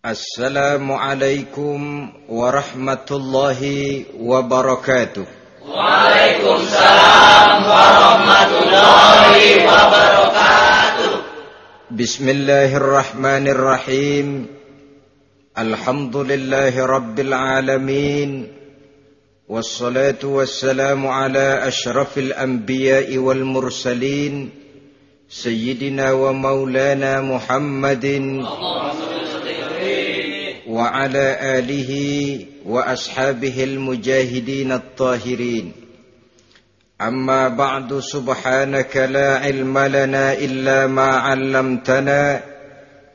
Assalamualaikum warahmatullahi wabarakatuh. Waalaikumsalam warahmatullahi wabarakatuh. Bismillahirrahmanirrahim. Alhamdulillahi rabbil alamin. Wassalatu wassalamu ala ashrafil anbiya'i wal mursalin. Sayyidina wa maulana Muhammadin wa ala alihi wa ashabihil mujahidin at-tahirin. Amma ba'du, subhanaka la ilma lana illa ma 'allamtana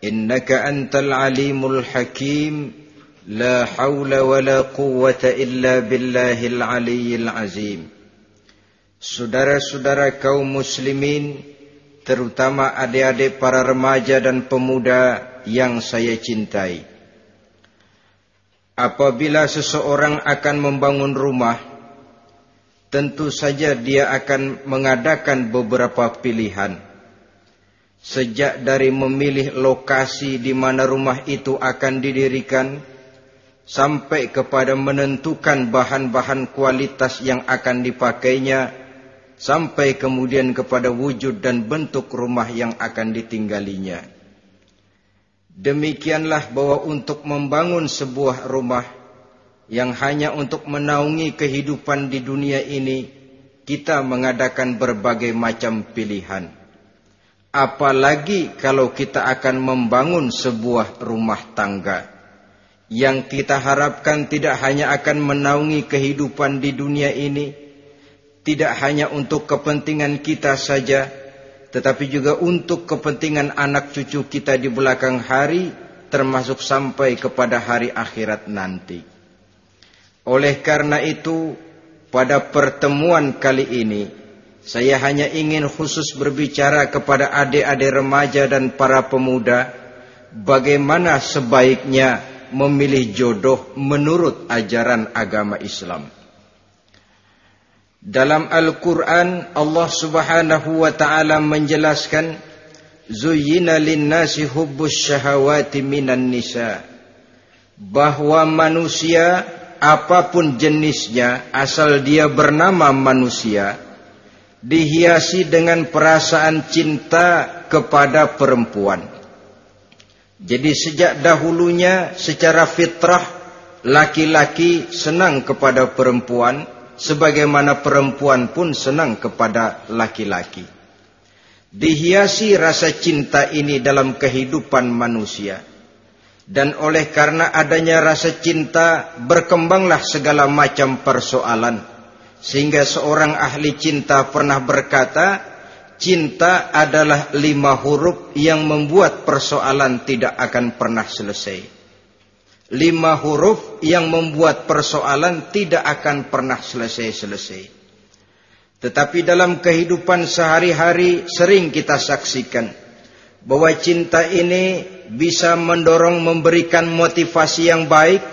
innaka antal alimul hakim. La hawla wa la quwwata illa billahil aliyyil azim. Saudara-saudara kaum muslimin, terutama adik-adik para remaja dan pemuda yang saya cintai. Apabila seseorang akan membangun rumah, tentu saja dia akan mengadakan beberapa pilihan. Sejak dari memilih lokasi di mana rumah itu akan didirikan, sampai kepada menentukan bahan-bahan kualitas yang akan dipakainya, sampai kemudian kepada wujud dan bentuk rumah yang akan ditinggalinya. Demikianlah bahwa untuk membangun sebuah rumah yang hanya untuk menaungi kehidupan di dunia ini, kita mengadakan berbagai macam pilihan. Apalagi kalau kita akan membangun sebuah rumah tangga yang kita harapkan tidak hanya akan menaungi kehidupan di dunia ini, tidak hanya untuk kepentingan kita saja, tetapi juga untuk kepentingan anak cucu kita di belakang hari, termasuk sampai kepada hari akhirat nanti. Oleh karena itu, pada pertemuan kali ini, saya hanya ingin khusus berbicara kepada adik-adik remaja dan para pemuda, bagaimana sebaiknya memilih jodoh menurut ajaran agama Islam. Dalam Al-Quran, Allah subhanahu wa ta'ala menjelaskan, Zuyyina linnasi hubbus syahawati minan nisa. Bahwa manusia, apapun jenisnya, asal dia bernama manusia, dihiasi dengan perasaan cinta kepada perempuan. Jadi sejak dahulunya secara fitrah, laki-laki senang kepada perempuan, sebagaimana perempuan pun senang kepada laki-laki. Dihiasi rasa cinta ini dalam kehidupan manusia. Dan oleh karena adanya rasa cinta, berkembanglah segala macam persoalan. Sehingga seorang ahli cinta pernah berkata, cinta adalah 5 huruf yang membuat persoalan tidak akan pernah selesai. 5 huruf yang membuat persoalan tidak akan pernah selesai-selesai. Tetapi dalam kehidupan sehari-hari sering kita saksikan bahwa cinta ini bisa mendorong, memberikan motivasi yang baik,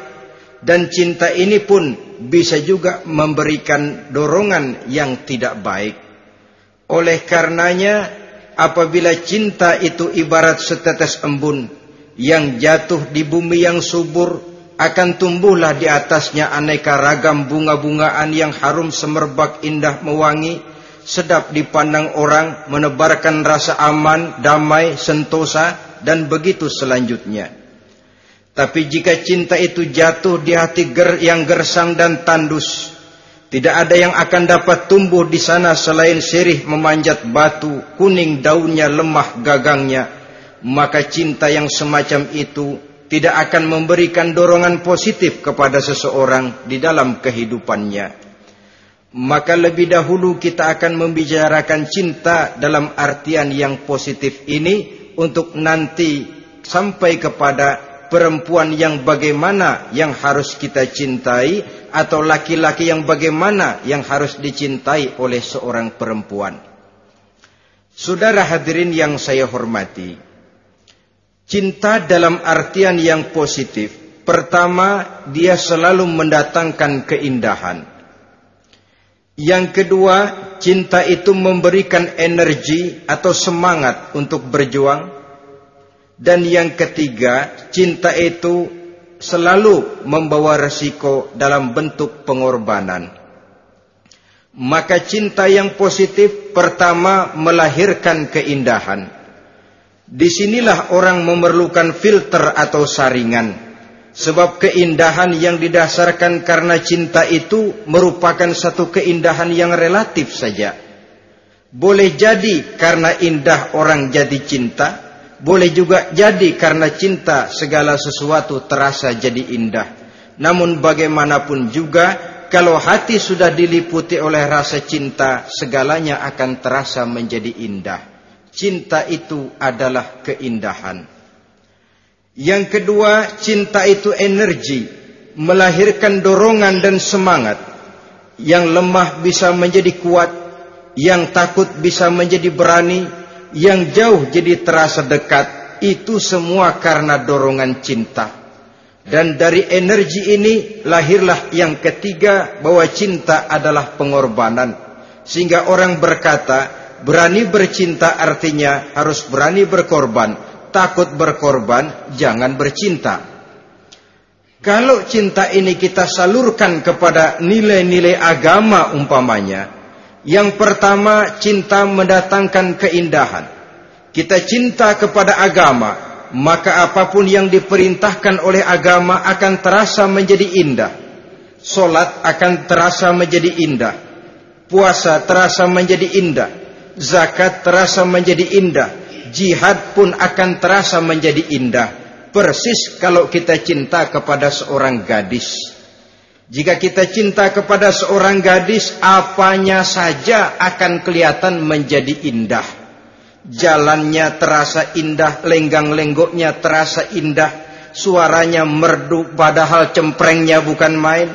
dan cinta ini pun bisa juga memberikan dorongan yang tidak baik. Oleh karenanya, apabila cinta itu ibarat setetes embun yang jatuh di bumi yang subur, akan tumbuhlah di atasnya aneka ragam bunga-bungaan yang harum semerbak, indah, mewangi, sedap dipandang orang, menebarkan rasa aman, damai, sentosa, dan begitu selanjutnya. Tapi jika cinta itu jatuh di hati yang gersang dan tandus, tidak ada yang akan dapat tumbuh di sana selain sirih memanjat batu, kuning daunnya, lemah gagangnya. Maka cinta yang semacam itu tidak akan memberikan dorongan positif kepada seseorang di dalam kehidupannya. Maka lebih dahulu kita akan membicarakan cinta dalam artian yang positif ini, untuk nanti sampai kepada perempuan yang bagaimana yang harus kita cintai, atau laki-laki yang bagaimana yang harus dicintai oleh seorang perempuan. Saudara hadirin yang saya hormati, cinta dalam artian yang positif, pertama, dia selalu mendatangkan keindahan. Yang kedua, cinta itu memberikan energi atau semangat untuk berjuang. Dan yang ketiga, cinta itu selalu membawa resiko dalam bentuk pengorbanan. Maka cinta yang positif pertama melahirkan keindahan. Disinilah orang memerlukan filter atau saringan. Sebab keindahan yang didasarkan karena cinta itu merupakan satu keindahan yang relatif saja. Boleh jadi karena indah orang jadi cinta, boleh juga jadi karena cinta segala sesuatu terasa jadi indah. Namun bagaimanapun juga, kalau hati sudah diliputi oleh rasa cinta, segalanya akan terasa menjadi indah. Cinta itu adalah keindahan. Yang kedua, cinta itu energi, melahirkan dorongan dan semangat. Yang lemah bisa menjadi kuat, yang takut bisa menjadi berani, yang jauh jadi terasa dekat. Itu semua karena dorongan cinta. Dan dari energi ini lahirlah yang ketiga, bahwa cinta adalah pengorbanan. Sehingga orang berkata, berani bercinta artinya harus berani berkorban. Takut berkorban, jangan bercinta. Kalau cinta ini kita salurkan kepada nilai-nilai agama umpamanya, yang pertama, cinta mendatangkan keindahan. Kita cinta kepada agama, maka apapun yang diperintahkan oleh agama akan terasa menjadi indah. Solat akan terasa menjadi indah. Puasa terasa menjadi indah. Zakat terasa menjadi indah. Jihad pun akan terasa menjadi indah. Persis kalau kita cinta kepada seorang gadis. Jika kita cinta kepada seorang gadis, apanya saja akan kelihatan menjadi indah. Jalannya terasa indah, lenggang-lenggoknya terasa indah, suaranya merdu padahal cemprengnya bukan main.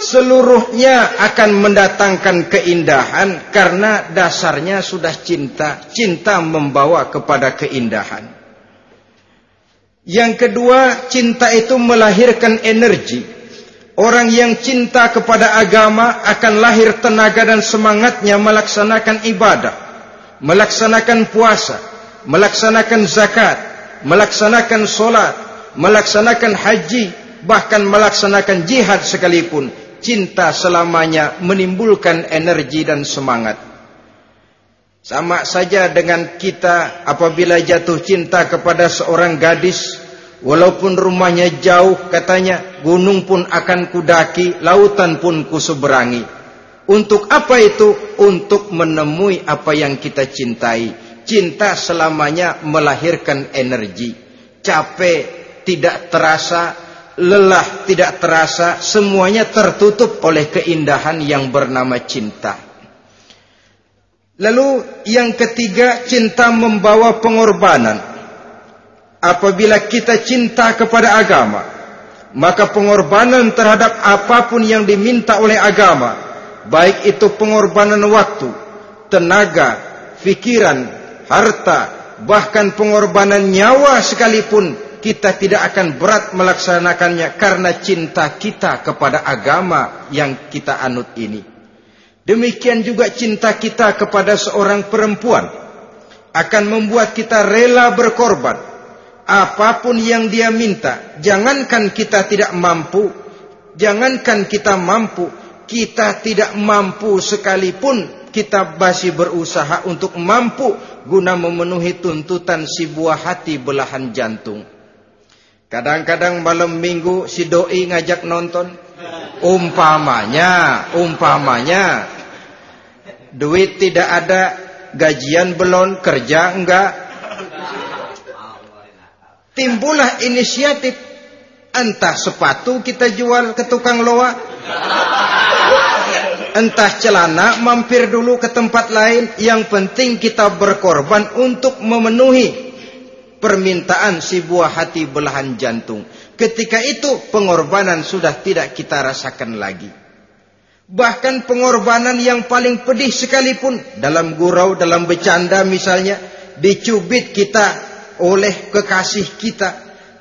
Seluruhnya akan mendatangkan keindahan karena dasarnya sudah cinta. Cinta membawa kepada keindahan. Yang kedua, cinta itu melahirkan energi. Orang yang cinta kepada agama akan lahir tenaga dan semangatnya melaksanakan ibadah, melaksanakan puasa, melaksanakan zakat, melaksanakan solat, melaksanakan haji, bahkan melaksanakan jihad sekalipun. Cinta selamanya menimbulkan energi dan semangat. Sama saja dengan kita apabila jatuh cinta kepada seorang gadis, walaupun rumahnya jauh, katanya, gunung pun akan kudaki, lautan pun kuseberangi. Untuk apa itu? Untuk menemui apa yang kita cintai. Cinta selamanya melahirkan energi. Capek tidak terasa, lelah tidak terasa, semuanya tertutup oleh keindahan yang bernama cinta. Lalu yang ketiga, cinta membawa pengorbanan. Apabila kita cinta kepada agama, maka pengorbanan terhadap apapun yang diminta oleh agama, baik itu pengorbanan waktu, tenaga, pikiran, harta, bahkan pengorbanan nyawa sekalipun, kita tidak akan berat melaksanakannya karena cinta kita kepada agama yang kita anut ini. Demikian juga cinta kita kepada seorang perempuan akan membuat kita rela berkorban. Apapun yang dia minta, jangankan kita tidak mampu, jangankan kita mampu, kita tidak mampu sekalipun, kita masih berusaha untuk mampu guna memenuhi tuntutan si buah hati belahan jantung. Kadang-kadang malam minggu si doi ngajak nonton. Umpamanya duit tidak ada, gajian belum, kerja enggak. Timbullah inisiatif, entah sepatu kita jual ke tukang loa, entah celana mampir dulu ke tempat lain. Yang penting kita berkorban untuk memenuhi permintaan si buah hati belahan jantung. Ketika itu pengorbanan sudah tidak kita rasakan lagi. Bahkan pengorbanan yang paling pedih sekalipun, dalam gurau, dalam bercanda misalnya, dicubit kita oleh kekasih kita,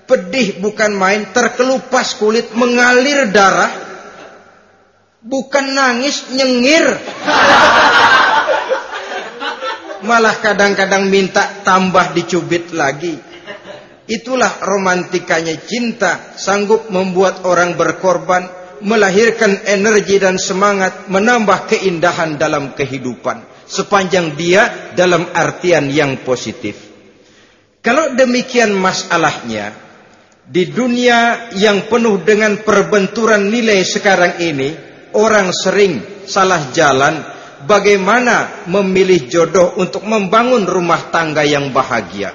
pedih bukan main, terkelupas kulit, mengalir darah, bukan nangis, nyengir. malah kadang-kadang minta tambah dicubit lagi. Itulah romantikanya cinta, sanggup membuat orang berkorban, melahirkan energi dan semangat, menambah keindahan dalam kehidupan, sepanjang dia dalam artian yang positif. Kalau demikian masalahnya, di dunia yang penuh dengan perbenturan nilai sekarang ini, orang sering salah jalan bagaimana memilih jodoh untuk membangun rumah tangga yang bahagia.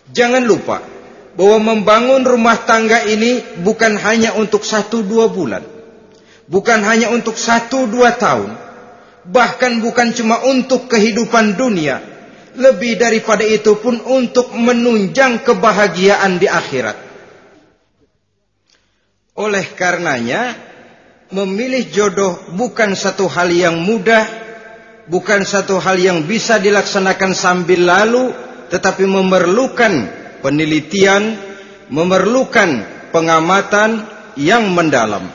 Jangan lupa bahwa membangun rumah tangga ini bukan hanya untuk 1-2 bulan, bukan hanya untuk 1-2 tahun, bahkan bukan cuma untuk kehidupan dunia, lebih daripada itu pun untuk menunjang kebahagiaan di akhirat. Oleh karenanya, memilih jodoh bukan satu hal yang mudah, bukan satu hal yang bisa dilaksanakan sambil lalu, tetapi memerlukan penelitian, memerlukan pengamatan yang mendalam.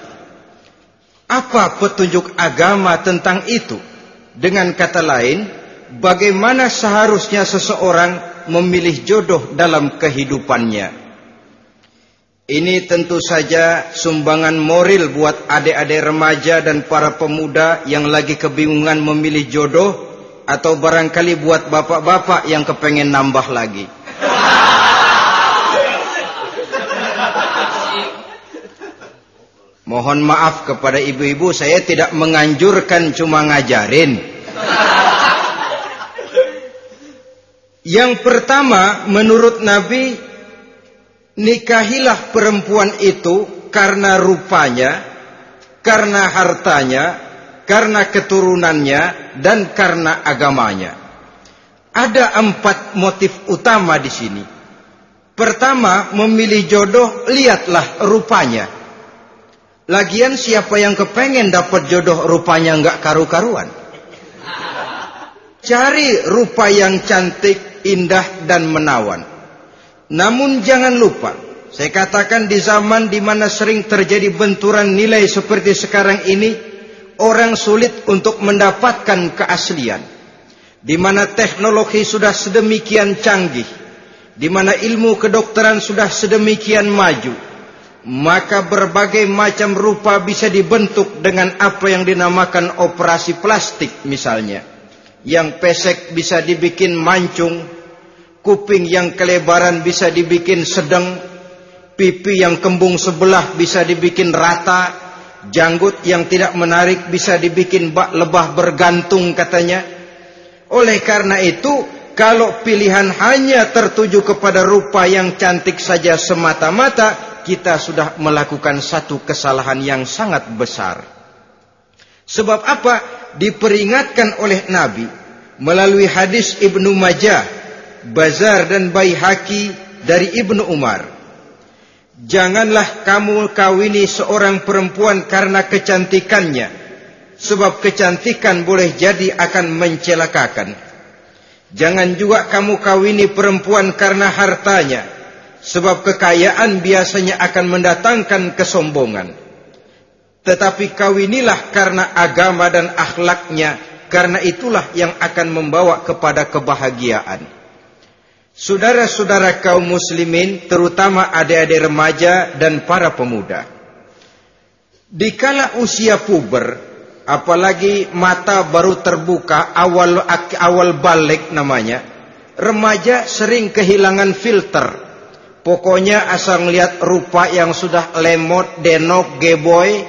Apa petunjuk agama tentang itu? Dengan kata lain, bagaimana seharusnya seseorang memilih jodoh dalam kehidupannya? Ini tentu saja sumbangan moral buat adik-adik remaja dan para pemuda yang lagi kebingungan memilih jodoh, atau barangkali buat bapak-bapak yang kepengen nambah lagi. Mohon maaf kepada ibu-ibu, saya tidak menganjurkan, cuma ngajarin. Yang pertama, menurut Nabi, nikahilah perempuan itu karena rupanya, karena hartanya, karena keturunannya, dan karena agamanya. Ada 4 motif utama di sini. Pertama, memilih jodoh, lihatlah rupanya. Lagian siapa yang kepengen dapat jodoh rupanya nggak karu-karuan? Cari rupa yang cantik, indah, dan menawan. Namun jangan lupa, saya katakan di zaman di mana sering terjadi benturan nilai seperti sekarang ini, orang sulit untuk mendapatkan keaslian. Di mana teknologi sudah sedemikian canggih, di mana ilmu kedokteran sudah sedemikian maju, maka berbagai macam rupa bisa dibentuk dengan apa yang dinamakan operasi plastik misalnya. Yang pesek bisa dibikin mancung, kuping yang kelebaran bisa dibikin sedang, pipi yang kembung sebelah bisa dibikin rata, janggut yang tidak menarik bisa dibikin bak lebah bergantung katanya. Oleh karena itu, kalau pilihan hanya tertuju kepada rupa yang cantik saja semata-mata, kita sudah melakukan satu kesalahan yang sangat besar. Sebab apa? Diperingatkan oleh Nabi melalui hadis Ibnu Majah, Bazar dan Baihaqi dari Ibnu Umar. Janganlah kamu kawini seorang perempuan karena kecantikannya, sebab kecantikan boleh jadi akan mencelakakan. Jangan juga kamu kawini perempuan karena hartanya, sebab kekayaan biasanya akan mendatangkan kesombongan. Tetapi kawinilah karena agama dan akhlaknya, karena itulah yang akan membawa kepada kebahagiaan. Saudara-saudara kaum muslimin, terutama adik-adik remaja dan para pemuda, dikala usia puber, apalagi mata baru terbuka, awal balik namanya, remaja sering kehilangan filter. Pokoknya asal ngelihat rupa yang sudah lemot, denok, geboy,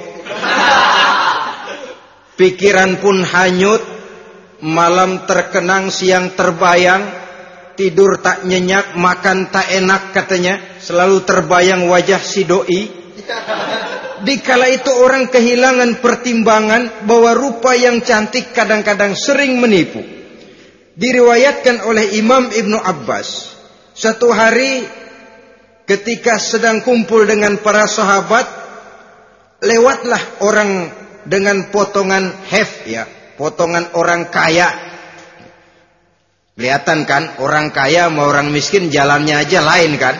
pikiran pun hanyut, malam terkenang, siang terbayang, tidur tak nyenyak, makan tak enak katanya, selalu terbayang wajah si doi. Dikala itu orang kehilangan pertimbangan bahwa rupa yang cantik kadang-kadang sering menipu. Diriwayatkan oleh Imam Ibnu Abbas, satu hari ketika sedang kumpul dengan para sahabat, lewatlah orang dengan potongan hef, ya, potongan orang kaya. Kelihatan kan, orang kaya sama orang miskin jalannya aja lain kan.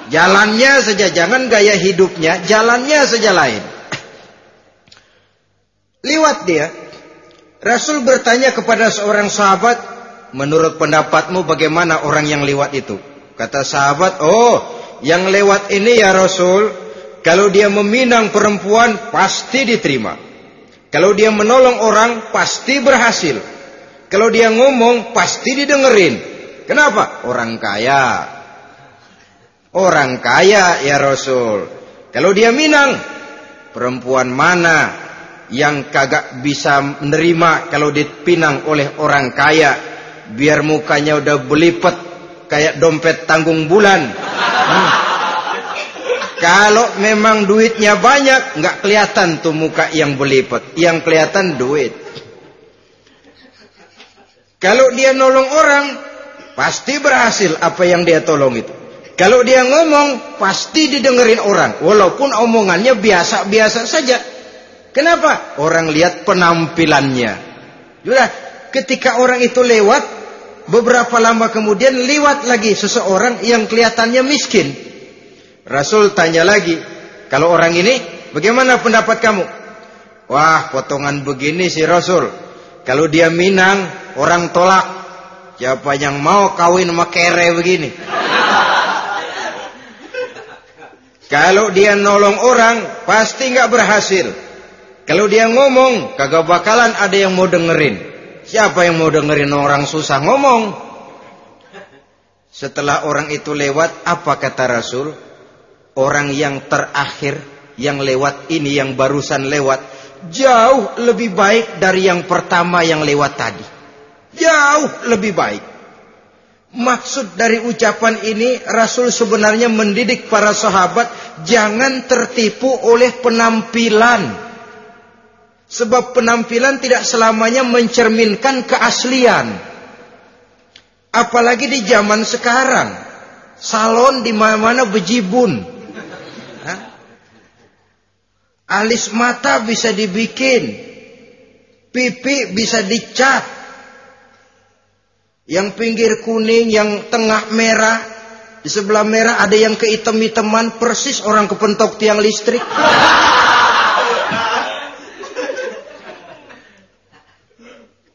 Jalannya saja, jangan gaya hidupnya, jalannya saja lain. Liwat dia. Rasul bertanya kepada seorang sahabat, menurut pendapatmu bagaimana orang yang lewat itu? Kata sahabat, oh, yang lewat ini ya Rasul, kalau dia meminang perempuan pasti diterima. Kalau dia menolong orang pasti berhasil. Kalau dia ngomong pasti didengerin. Kenapa? Orang kaya. Orang kaya ya Rasul. Kalau dia minang, perempuan mana yang kagak bisa menerima kalau dipinang oleh orang kaya, biar mukanya udah belipet kayak dompet tanggung bulan. Kalau memang duitnya banyak, nggak kelihatan tuh muka yang belipet, yang kelihatan duit. Kalau dia nolong orang, pasti berhasil apa yang dia tolong itu. Kalau dia ngomong, pasti didengerin orang, walaupun omongannya biasa-biasa saja. Kenapa? Orang lihat penampilannya. Sudah, ketika orang itu lewat, beberapa lama kemudian lewat lagi seseorang yang kelihatannya miskin. Rasul tanya lagi, kalau orang ini, bagaimana pendapat kamu? Wah, potongan begini sih Rasul. Kalau dia minang, orang tolak. Siapa yang mau kawin sama kere begini? Kalau dia nolong orang, pasti nggak berhasil. Kalau dia ngomong, kagak bakalan ada yang mau dengerin. Siapa yang mau dengerin orang susah ngomong? Setelah orang itu lewat, apa kata Rasul? Orang yang terakhir, yang lewat ini, yang barusan lewat, jauh lebih baik dari yang pertama yang lewat tadi. Jauh lebih baik. Maksud dari ucapan ini, Rasul sebenarnya mendidik para sahabat jangan tertipu oleh penampilan. Sebab penampilan tidak selamanya mencerminkan keaslian. Apalagi di zaman sekarang, salon di mana-mana bejibun. Alis mata bisa dibikin, pipi bisa dicat. Yang pinggir kuning, yang tengah merah, di sebelah merah ada yang kehitam-hitaman, persis orang kepentok tiang listrik.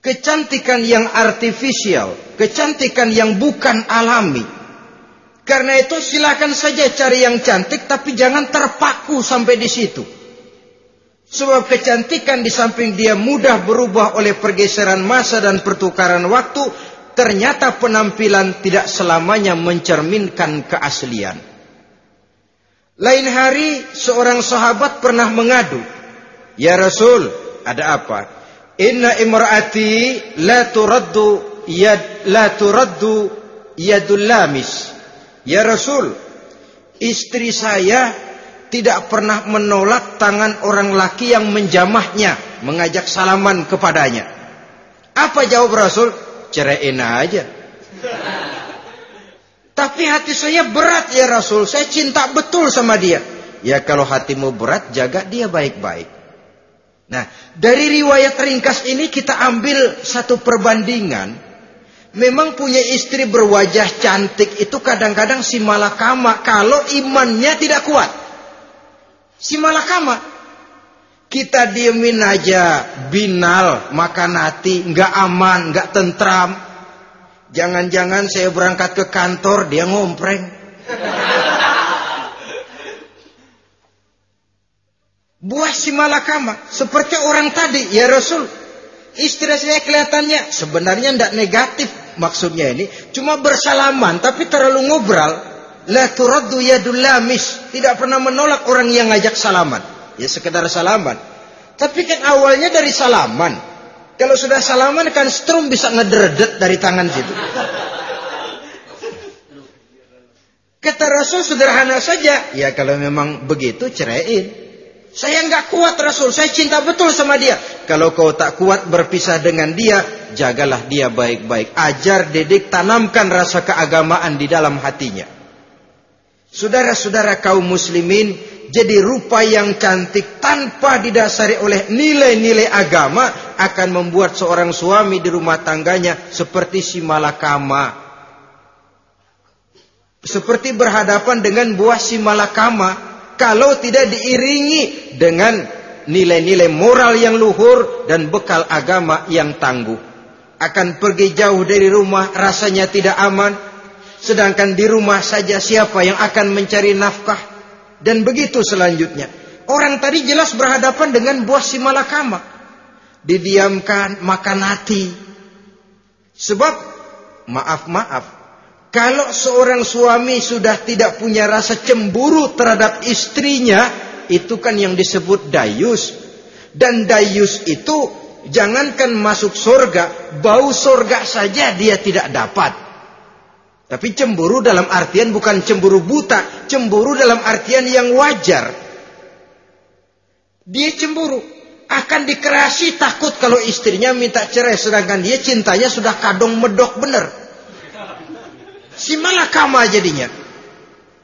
Kecantikan yang artifisial, kecantikan yang bukan alami. Karena itu silakan saja cari yang cantik, tapi jangan terpaku sampai di situ. Sebab kecantikan di samping dia mudah berubah oleh pergeseran masa dan pertukaran waktu, ternyata penampilan tidak selamanya mencerminkan keaslian. Lain hari seorang sahabat pernah mengadu, "Ya Rasul, ada apa? Inna imraati la turaddu yadul lamis." Ya Rasul, istri saya tidak pernah menolak tangan orang laki yang menjamahnya, mengajak salaman kepadanya. Apa jawab Rasul? Ceraiin aja. Tapi hati saya berat ya Rasul, saya cinta betul sama dia. Ya kalau hatimu berat, jaga dia baik-baik. Nah, dari riwayat ringkas ini kita ambil satu perbandingan. Memang punya istri berwajah cantik itu kadang-kadang si malakama kalau imannya tidak kuat. Si malakama. Kita diemin aja, binal, makan hati, nggak aman, nggak tentram. Jangan-jangan saya berangkat ke kantor, dia ngompreng. Buah si malakama, seperti orang tadi, ya Rasul. Istri saya kelihatannya sebenarnya tidak negatif maksudnya ini, cuma bersalaman, tapi terlalu ngobrol. La turaddu yadul lamis, tidak pernah menolak orang yang ngajak salaman. Ya sekedar salaman. Tapi kan awalnya dari salaman. Kalau sudah salaman kan strum bisa ngederdet dari tangan situ. Kata Rasul sederhana saja. Ya kalau memang begitu ceraiin. Saya nggak kuat Rasul. Saya cinta betul sama dia. Kalau kau tak kuat berpisah dengan dia, jagalah dia baik-baik. Ajar, didik, tanamkan rasa keagamaan di dalam hatinya. Saudara-saudara kaum muslimin, jadi rupa yang cantik tanpa didasari oleh nilai-nilai agama akan membuat seorang suami di rumah tangganya seperti si malakama. Seperti berhadapan dengan buah si malakama kalau tidak diiringi dengan nilai-nilai moral yang luhur dan bekal agama yang tangguh. akan pergi jauh dari rumah rasanya tidak aman. Sedangkan di rumah saja siapa yang akan mencari nafkah? Dan begitu selanjutnya. Orang tadi jelas berhadapan dengan buah si malakama. Didiamkan, makan hati. Sebab, maaf, kalau seorang suami sudah tidak punya rasa cemburu terhadap istrinya, itu kan yang disebut dayus. Dan dayus itu, jangankan masuk surga, bau surga saja dia tidak dapat. Tapi cemburu dalam artian bukan cemburu buta, cemburu dalam artian yang wajar. Dia cemburu, akan dikerasi takut kalau istrinya minta cerai, sedangkan dia cintanya sudah kadung medok bener. Si malakama jadinya.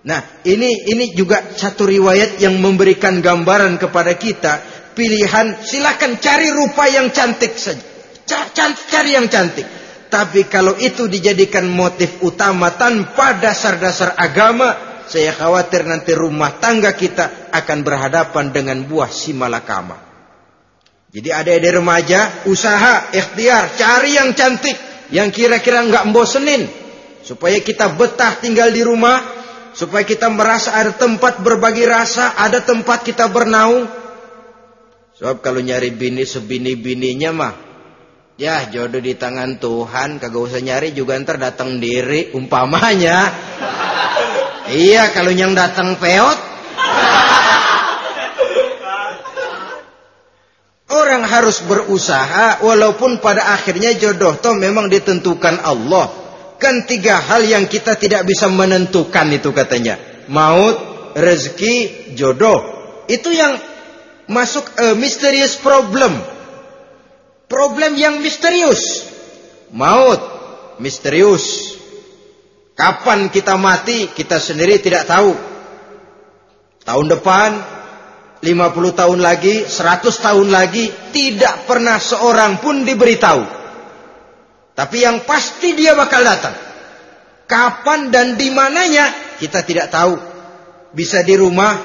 Nah, ini juga satu riwayat yang memberikan gambaran kepada kita. Pilihan, silakan cari rupa yang cantik saja. Cari yang cantik. Tapi kalau itu dijadikan motif utama tanpa dasar-dasar agama, saya khawatir nanti rumah tangga kita akan berhadapan dengan buah si malakama. Jadi adik-adik remaja, usaha, ikhtiar, cari yang cantik, yang kira-kira nggak bosenin, supaya kita betah tinggal di rumah, supaya kita merasa ada tempat berbagi rasa, ada tempat kita bernaung. Sebab kalau nyari bini sebini-bininya mah, ya jodoh di tangan Tuhan, kagak usah nyari juga ntar datang diri umpamanya. Iya, kalau yang datang peot. Orang harus berusaha walaupun pada akhirnya jodoh toh memang ditentukan Allah. Kan 3 hal yang kita tidak bisa menentukan itu katanya. Maut, rezeki, jodoh. Itu yang masuk mysterious problem. Problem yang misterius. Maut, misterius. Kapan kita mati, kita sendiri tidak tahu. Tahun depan, 50 tahun lagi, 100 tahun lagi, tidak pernah seorang pun diberitahu. Tapi yang pasti dia bakal datang. Kapan dan di mananya, kita tidak tahu. Bisa di rumah,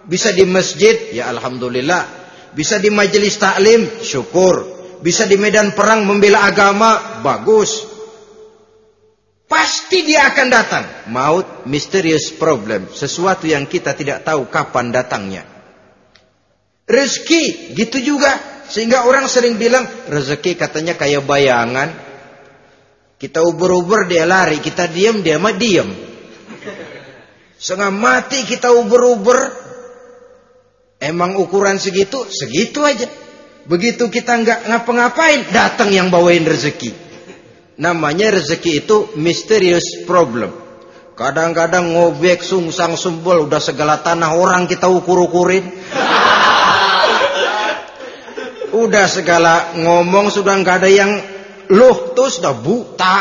bisa di masjid, ya alhamdulillah. Bisa di majelis taklim, syukur. Bisa di medan perang membela agama, bagus. Pasti dia akan datang. Maut, mysterious problem. Sesuatu yang kita tidak tahu kapan datangnya. Rezeki, gitu juga. Sehingga orang sering bilang, rezeki katanya kayak bayangan. Kita uber-uber, dia lari. Kita diam, dia mah diam. Setengah mati kita uber-uber. Emang ukuran segitu, segitu aja. Begitu kita nggak ngapa-ngapain, datang yang bawain rezeki. Namanya rezeki itu mysterious problem. Kadang-kadang ngobek, sungsang, sumbol, udah segala tanah orang kita ukur-ukurin. Udah segala ngomong sudah nggak ada yang loh, terus udah buta.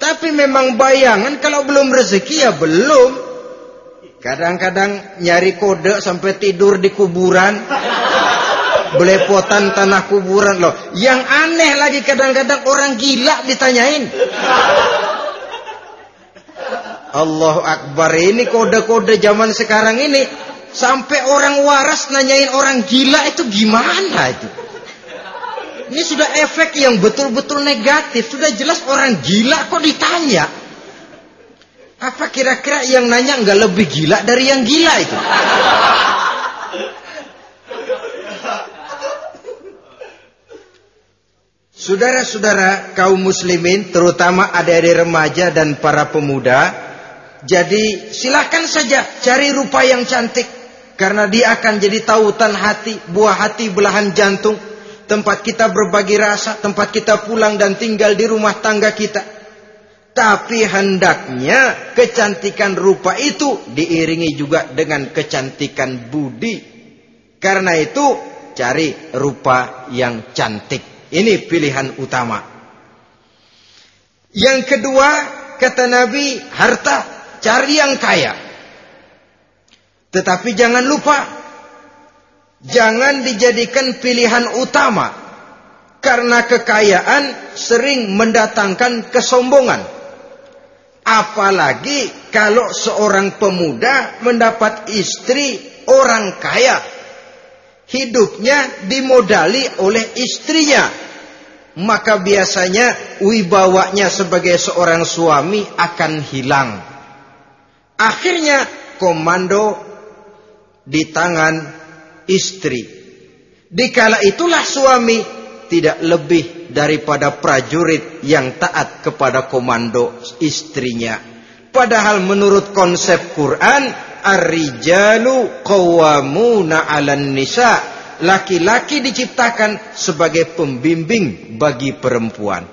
Tapi memang bayangan, kalau belum rezeki ya belum. Kadang-kadang nyari kode sampai tidur di kuburan. Belepotan tanah kuburan loh. Yang aneh lagi kadang-kadang orang gila ditanyain. Allahu Akbar, ini kode-kode zaman sekarang ini. Sampai orang waras nanyain orang gila itu gimana itu. Ini sudah efek yang betul-betul negatif. Sudah jelas orang gila kok ditanya. Apa kira-kira yang nanya nggak lebih gila dari yang gila itu? Saudara-saudara kaum muslimin, terutama adik-adik remaja dan para pemuda, jadi silakan saja cari rupa yang cantik, karena dia akan jadi tautan hati, buah hati belahan jantung, tempat kita berbagi rasa, tempat kita pulang dan tinggal di rumah tangga kita. Tapi hendaknya kecantikan rupa itu diiringi juga dengan kecantikan budi. Karena itu cari rupa yang cantik. Ini pilihan utama. Yang kedua, kata Nabi, harta, cari yang kaya. Tetapi jangan lupa, jangan dijadikan pilihan utama. Karena kekayaan sering mendatangkan kesombongan. Apalagi kalau seorang pemuda mendapat istri orang kaya. hidupnya dimodali oleh istrinya, maka biasanya wibawanya sebagai seorang suami akan hilang. Akhirnya komando di tangan istri. Dikala itulah suami tidak lebih daripada prajurit yang taat kepada komando istrinya. Padahal menurut konsep Quran, ar-rijalu qawwamuna 'alan nisa, laki-laki diciptakan sebagai pembimbing bagi perempuan.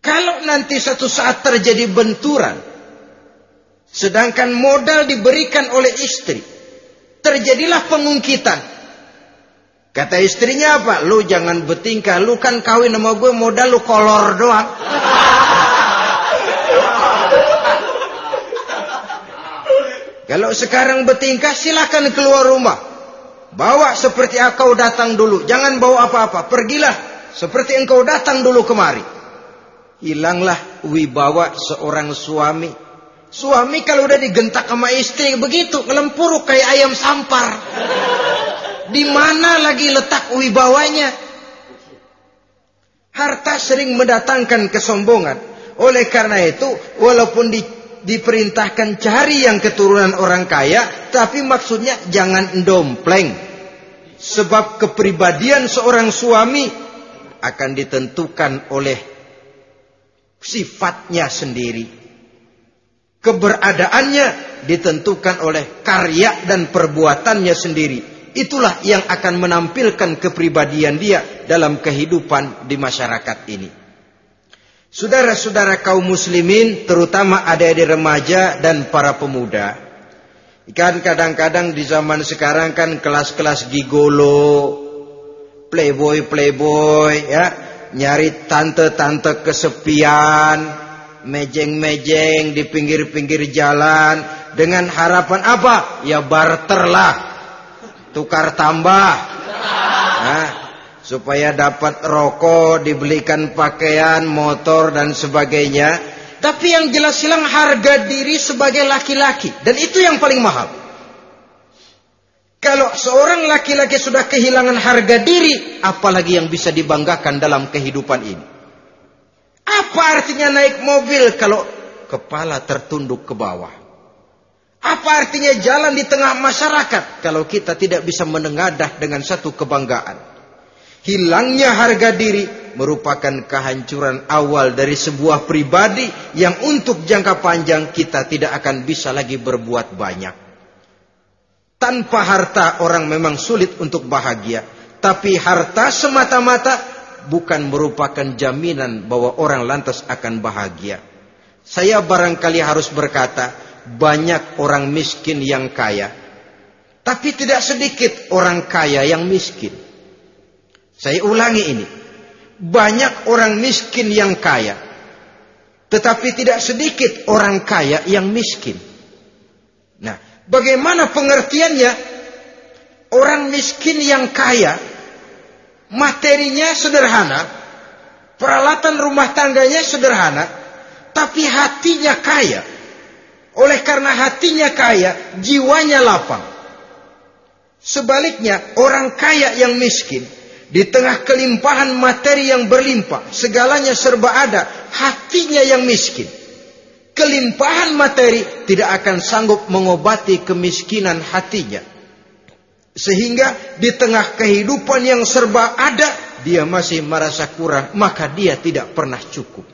Kalau nanti suatu saat terjadi benturan, sedangkan modal diberikan oleh istri, terjadilah pengungkitan. Kata istrinya apa? Lu jangan bertingkah, lu kan kawin sama gue modal lu kolor doang. Kalau sekarang bertingkah silakan keluar rumah. Bawa seperti engkau datang dulu, jangan bawa apa-apa. Pergilah seperti engkau datang dulu kemari. Hilanglah wibawa seorang suami. Suami kalau udah digentak sama istri begitu, ngelempuruk kayak ayam sampar. Di mana lagi letak wibawanya? Harta sering mendatangkan kesombongan. Oleh karena itu, walaupun diperintahkan cari yang keturunan orang kaya, tapi maksudnya jangan dompleng. Sebab kepribadian seorang suami akan ditentukan oleh sifatnya sendiri. Keberadaannya ditentukan oleh karya dan perbuatannya sendiri. Itulah yang akan menampilkan kepribadian dia dalam kehidupan di masyarakat ini. Saudara-saudara kaum muslimin, terutama adik-adik remaja dan para pemuda, kan kadang-kadang di zaman sekarang kan kelas-kelas gigolo, playboy ya, nyari tante-tante kesepian, mejeng-mejeng di pinggir-pinggir jalan dengan harapan apa? Ya barter lah, tukar tambah. Nah, supaya dapat rokok, dibelikan pakaian, motor dan sebagainya. Tapi yang jelas hilang harga diri sebagai laki-laki, dan itu yang paling mahal. Kalau seorang laki-laki sudah kehilangan harga diri, apalagi yang bisa dibanggakan dalam kehidupan ini? Apa artinya naik mobil kalau kepala tertunduk ke bawah? Apa artinya jalan di tengah masyarakat kalau kita tidak bisa menengadah dengan satu kebanggaan? Hilangnya harga diri merupakan kehancuran awal dari sebuah pribadi yang untuk jangka panjang kita tidak akan bisa lagi berbuat banyak. Tanpa harta orang memang sulit untuk bahagia, tapi harta semata-mata bukan merupakan jaminan bahwa orang lantas akan bahagia. Saya barangkali harus berkata, banyak orang miskin yang kaya, tapi tidak sedikit orang kaya yang miskin. Saya ulangi ini. Banyak orang miskin yang kaya, tetapi tidak sedikit orang kaya yang miskin. Nah, bagaimana pengertiannya? Orang miskin yang kaya, materinya sederhana, peralatan rumah tangganya sederhana, tapi hatinya kaya. Oleh karena hatinya kaya, jiwanya lapang. Sebaliknya, orang kaya yang miskin, di tengah kelimpahan materi yang berlimpah, segalanya serba ada, hatinya yang miskin. Kelimpahan materi tidak akan sanggup mengobati kemiskinan hatinya. Sehingga di tengah kehidupan yang serba ada, dia masih merasa kurang, maka dia tidak pernah cukup.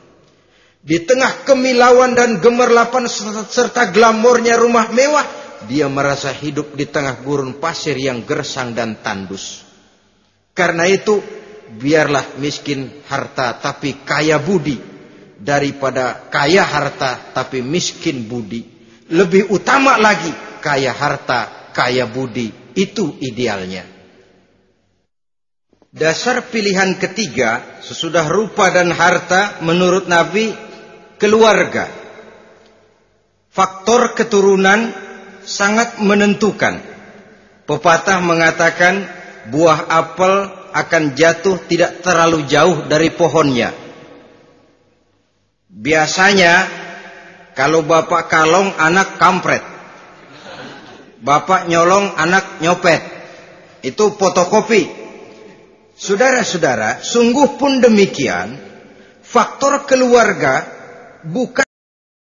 Di tengah kemilauan dan gemerlapan serta glamornya rumah mewah, dia merasa hidup di tengah gurun pasir yang gersang dan tandus. Karena itu, biarlah miskin harta tapi kaya budi, daripada kaya harta tapi miskin budi. Lebih utama lagi, kaya harta, kaya budi. Itu idealnya. Dasar pilihan ketiga, sesudah rupa dan harta, menurut Nabi, keluarga. Faktor keturunan sangat menentukan. Pepatah mengatakan, buah apel akan jatuh tidak terlalu jauh dari pohonnya. Biasanya kalau bapak kalong, anak kampret. Bapak nyolong, anak nyopet. Itu fotokopi. Saudara-saudara, sungguh pun demikian, faktor keluarga bukan